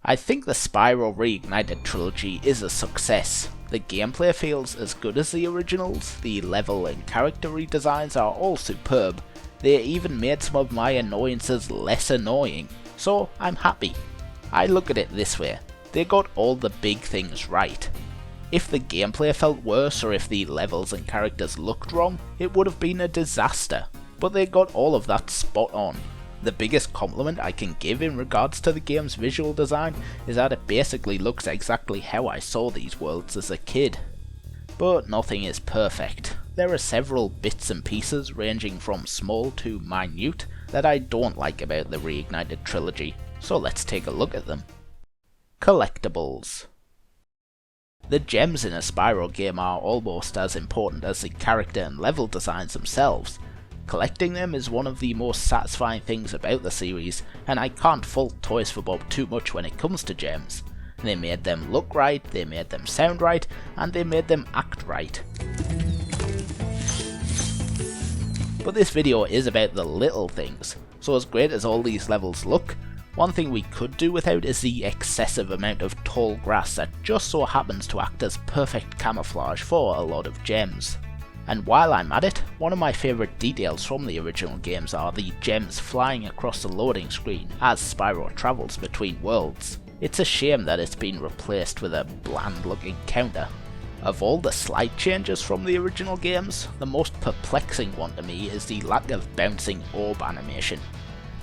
I think the Spyro Reignited trilogy is a success. The gameplay feels as good as the originals, the level and character redesigns are all superb, they even made some of my annoyances less annoying, so I'm happy. I look at it this way, they got all the big things right. If the gameplay felt worse or if the levels and characters looked wrong, it would have been a disaster, but they got all of that spot on. The biggest compliment I can give in regards to the game's visual design is that it basically looks exactly how I saw these worlds as a kid. But nothing is perfect. There are several bits and pieces ranging from small to minute that I don't like about the Reignited trilogy, so let's take a look at them. Collectibles. The gems in a Spyro game are almost as important as the character and level designs themselves. Collecting them is one of the most satisfying things about the series, and I can't fault Toys for Bob too much when it comes to gems. They made them look right, they made them sound right, and they made them act right. But this video is about the little things, so as great as all these levels look, one thing we could do without is the excessive amount of tall grass that just so happens to act as perfect camouflage for a lot of gems. And while I'm at it, one of my favourite details from the original games are the gems flying across the loading screen as Spyro travels between worlds. It's a shame that it's been replaced with a bland looking counter. Of all the slight changes from the original games, the most perplexing one to me is the lack of bouncing orb animation.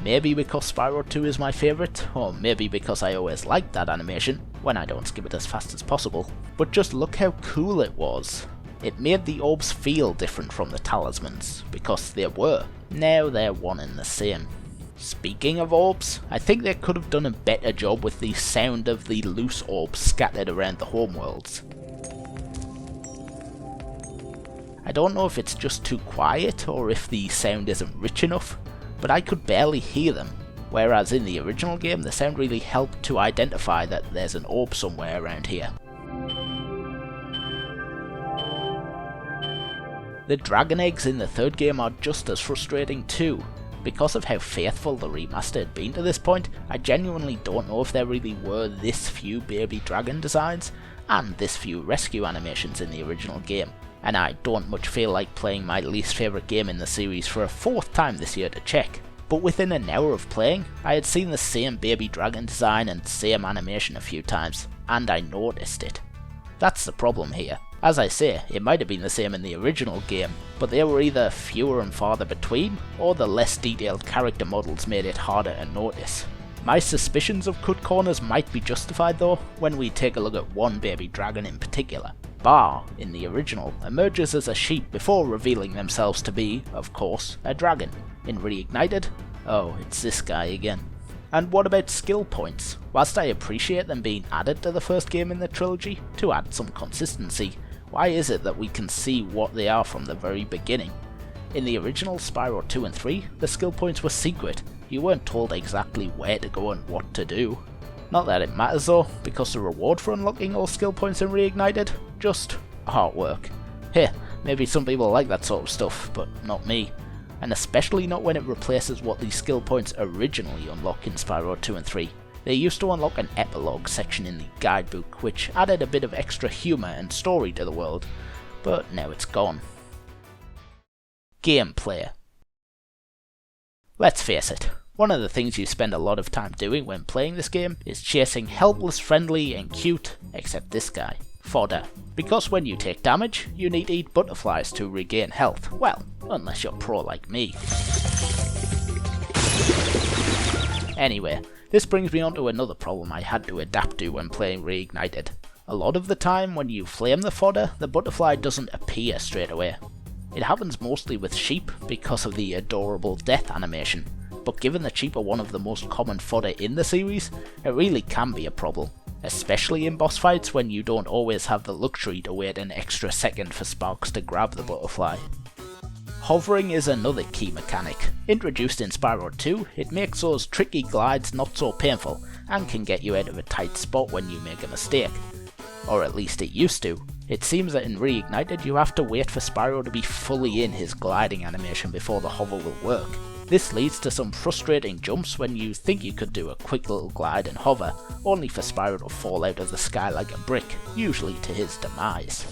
Maybe because Spyro 2 is my favourite, or maybe because I always liked that animation, when I don't skip it as fast as possible, but just look how cool it was. It made the orbs feel different from the talismans, because they were. Now they're one and the same. Speaking of orbs, I think they could have done a better job with the sound of the loose orbs scattered around the homeworlds. I don't know if it's just too quiet or if the sound isn't rich enough, but I could barely hear them, whereas in the original game the sound really helped to identify that there's an orb somewhere around here. The dragon eggs in the third game are just as frustrating too. Because of how faithful the remaster had been to this point, I genuinely don't know if there really were this few baby dragon designs and this few rescue animations in the original game, and I don't much feel like playing my least favourite game in the series for a fourth time this year to check. But within an hour of playing, I had seen the same baby dragon design and same animation a few times, and I noticed it. That's the problem here. As I say, it might have been the same in the original game, but they were either fewer and farther between, or the less detailed character models made it harder to notice. My suspicions of cut corners might be justified though, when we take a look at one baby dragon in particular. Bar, in the original, emerges as a sheep before revealing themselves to be, of course, a dragon. In Reignited, oh, it's this guy again. And what about skill points? Whilst I appreciate them being added to the first game in the trilogy, to add some consistency, why is it that we can see what they are from the very beginning? In the original Spyro 2 and 3, the skill points were secret. You weren't told exactly where to go and what to do. Not that it matters though, because the reward for unlocking all skill points in Reignited? Just artwork. Hey, maybe some people like that sort of stuff, but not me. And especially not when it replaces what the skill points originally unlock in Spyro 2 and 3. They used to unlock an epilogue section in the guidebook, which added a bit of extra humour and story to the world, but now it's gone. Gameplay. Let's face it, one of the things you spend a lot of time doing when playing this game is chasing helpless, friendly and cute, except this guy, fodder. Because when you take damage, you need to eat butterflies to regain health. Well, unless you're pro like me. Anyway, this brings me on to another problem I had to adapt to when playing Reignited. A lot of the time when you flame the fodder, the butterfly doesn't appear straight away. It happens mostly with sheep because of the adorable death animation, but given that sheep are one of the most common fodder in the series, it really can be a problem. Especially in boss fights when you don't always have the luxury to wait an extra second for Sparks to grab the butterfly. Hovering is another key mechanic. Introduced in Spyro 2, it makes those tricky glides not so painful, and can get you out of a tight spot when you make a mistake. Or at least it used to. It seems that in Reignited you have to wait for Spyro to be fully in his gliding animation before the hover will work. This leads to some frustrating jumps when you think you could do a quick little glide and hover, only for Spyro to fall out of the sky like a brick, usually to his demise.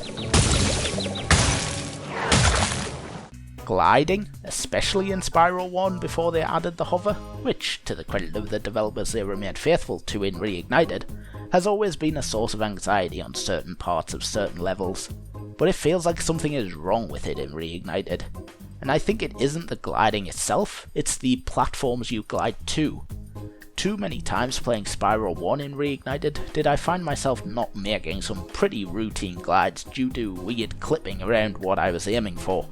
Gliding, especially in Spyro 1 before they added the hover, which, to the credit of the developers they remained faithful to in Reignited, has always been a source of anxiety on certain parts of certain levels, but it feels like something is wrong with it in Reignited. And I think it isn't the gliding itself, it's the platforms you glide to. Too many times playing Spyro 1 in Reignited did I find myself not making some pretty routine glides due to weird clipping around what I was aiming for.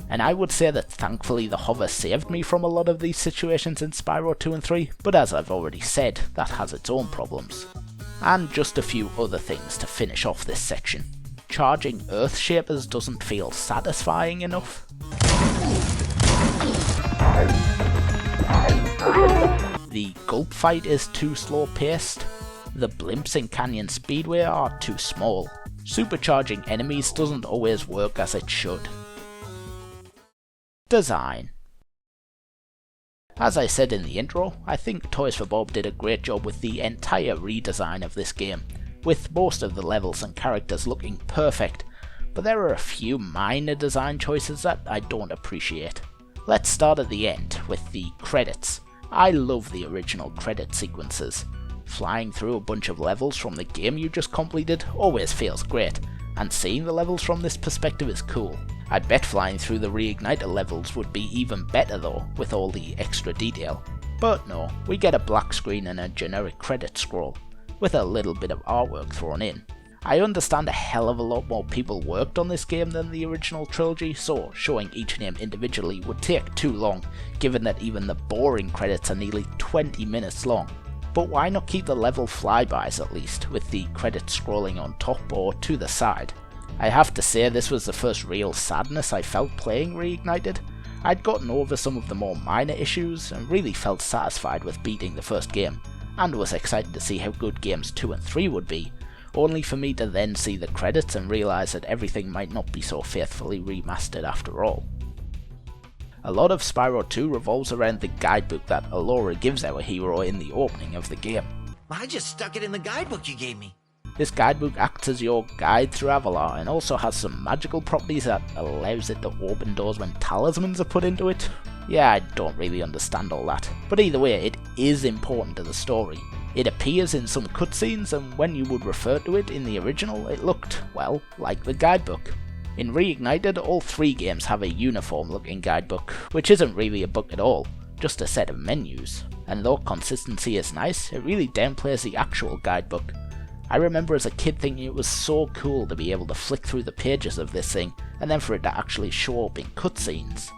And I would say that thankfully the hover saved me from a lot of these situations in Spyro 2 and 3, but as I've already said, that has its own problems. And just a few other things to finish off this section. Charging Earthshapers doesn't feel satisfying enough. The gulp fight is too slow paced. The blimps in Canyon Speedway are too small. Supercharging enemies doesn't always work as it should. Design. As I said in the intro, I think Toys for Bob did a great job with the entire redesign of this game, with most of the levels and characters looking perfect, but there are a few minor design choices that I don't appreciate. Let's start at the end, with the credits. I love the original credit sequences. Flying through a bunch of levels from the game you just completed always feels great, and seeing the levels from this perspective is cool. I bet flying through the Reignited levels would be even better though, with all the extra detail. But no, we get a black screen and a generic credit scroll, with a little bit of artwork thrown in. I understand a hell of a lot more people worked on this game than the original trilogy, so showing each name individually would take too long, given that even the boring credits are nearly 20 minutes long. But why not keep the level flybys at least, with the credits scrolling on top or to the side? I have to say this was the first real sadness I felt playing Reignited. I'd gotten over some of the more minor issues and really felt satisfied with beating the first game, and was excited to see how good games 2 and 3 would be, only for me to then see the credits and realise that everything might not be so faithfully remastered after all. A lot of Spyro 2 revolves around the guidebook that Elora gives our hero in the opening of the game. I just stuck it in the guidebook you gave me. This guidebook acts as your guide through Avalar and also has some magical properties that allows it to open doors when talismans are put into it. Yeah, I don't really understand all that, but either way it is important to the story. It appears in some cutscenes, and when you would refer to it in the original it looked, well, like the guidebook. In Reignited, all 3 games have a uniform looking guidebook, which isn't really a book at all, just a set of menus. And though consistency is nice, it really downplays the actual guidebook. I remember as a kid thinking it was so cool to be able to flick through the pages of this thing, and then for it to actually show up in cutscenes.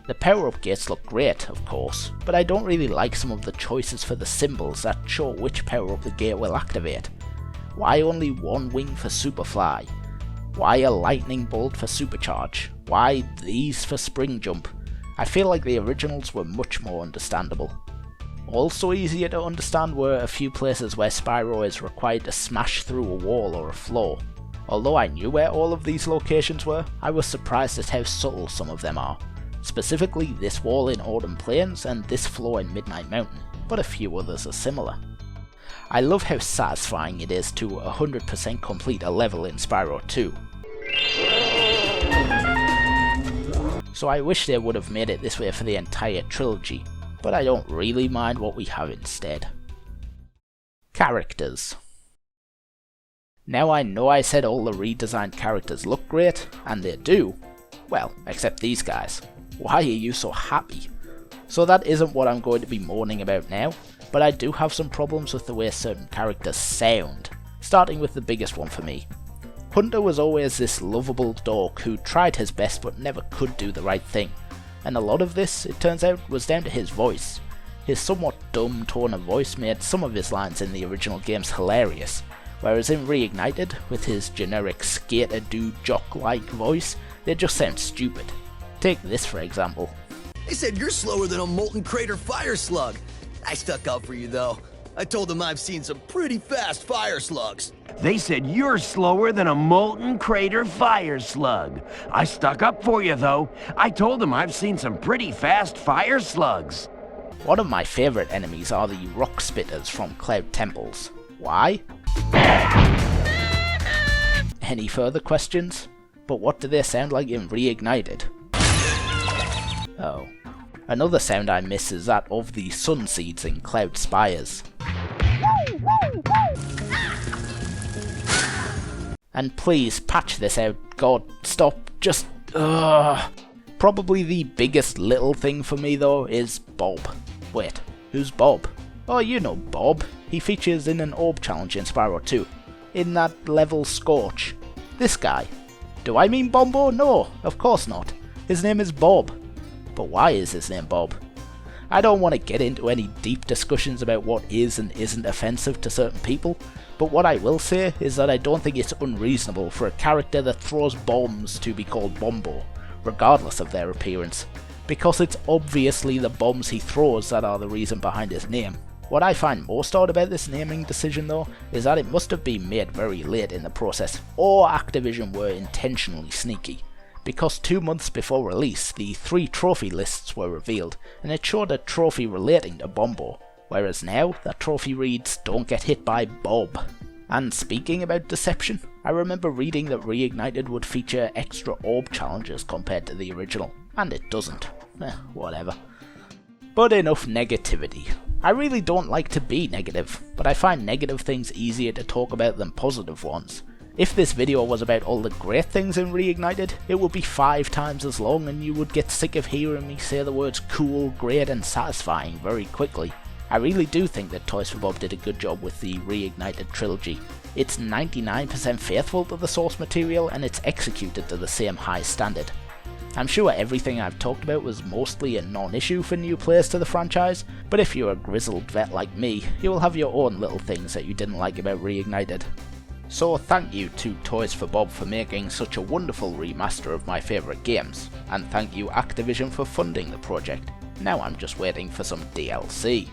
The power-up gates look great, of course, but I don't really like some of the choices for the symbols that show which power-up the gate will activate. Why only one wing for Superfly? Why a lightning bolt for Supercharge? Why these for Spring Jump? I feel like the originals were much more understandable. Also easier to understand were a few places where Spyro is required to smash through a wall or a floor. Although I knew where all of these locations were, I was surprised at how subtle some of them are. Specifically this wall in Autumn Plains and this floor in Midnight Mountain, but a few others are similar. I love how satisfying it is to 100% complete a level in Spyro 2. So I wish they would have made it this way for the entire trilogy, but I don't really mind what we have instead. Characters. Now I know I said all the redesigned characters look great, and they do. Well, except these guys. Why are you so happy? So that isn't what I'm going to be moaning about now, but I do have some problems with the way certain characters sound, starting with the biggest one for me. Hunter was always this lovable dork who tried his best but never could do the right thing, and a lot of this, it turns out, was down to his voice. His somewhat dumb tone of voice made some of his lines in the original games hilarious, whereas in Reignited, with his generic skater dude jock-like voice, they just sound stupid. Take this for example. They said you're slower than a molten crater fire slug. I stuck up for you though. I told them I've seen some pretty fast fire slugs. They said you're slower than a molten crater fire slug. I stuck up for you, though. I told them I've seen some pretty fast fire slugs. One of my favourite enemies are the rock spitters from Cloud Temples. Why? Any further questions? But what do they sound like in Reignited? Oh. Another sound I miss is that of the sun seeds in Cloud Spires. And please patch this out. God, stop. Just Probably the biggest little thing for me though is Bob. Wait, who's Bob? Oh, you know Bob. He features in an orb challenge in Spyro 2. In that level Scorch. This guy. Do I mean Bombo? No, of course not. His name is Bob. But why is his name Bob? I don't want to get into any deep discussions about what is and isn't offensive to certain people, but what I will say is that I don't think it's unreasonable for a character that throws bombs to be called Bombo, regardless of their appearance, because it's obviously the bombs he throws that are the reason behind his name. What I find most odd about this naming decision though, is that it must have been made very late in the process, or Activision were intentionally sneaky. Because 2 months before release, the 3 trophy lists were revealed, and it showed a trophy relating to Bombo, whereas now, that trophy reads, "Don't get hit by Bob." And speaking about deception, I remember reading that Reignited would feature extra orb challenges compared to the original, and it doesn't. Whatever. But enough negativity. I really don't like to be negative, but I find negative things easier to talk about than positive ones. If this video was about all the great things in Reignited, it would be 5 times as long and you would get sick of hearing me say the words cool, great and satisfying very quickly. I really do think that Toys for Bob did a good job with the Reignited trilogy. It's 99% faithful to the source material and it's executed to the same high standard. I'm sure everything I've talked about was mostly a non-issue for new players to the franchise, but if you're a grizzled vet like me, you will have your own little things that you didn't like about Reignited. So thank you to Toys for Bob for making such a wonderful remaster of my favourite games, and thank you Activision for funding the project. Now I'm just waiting for some DLC.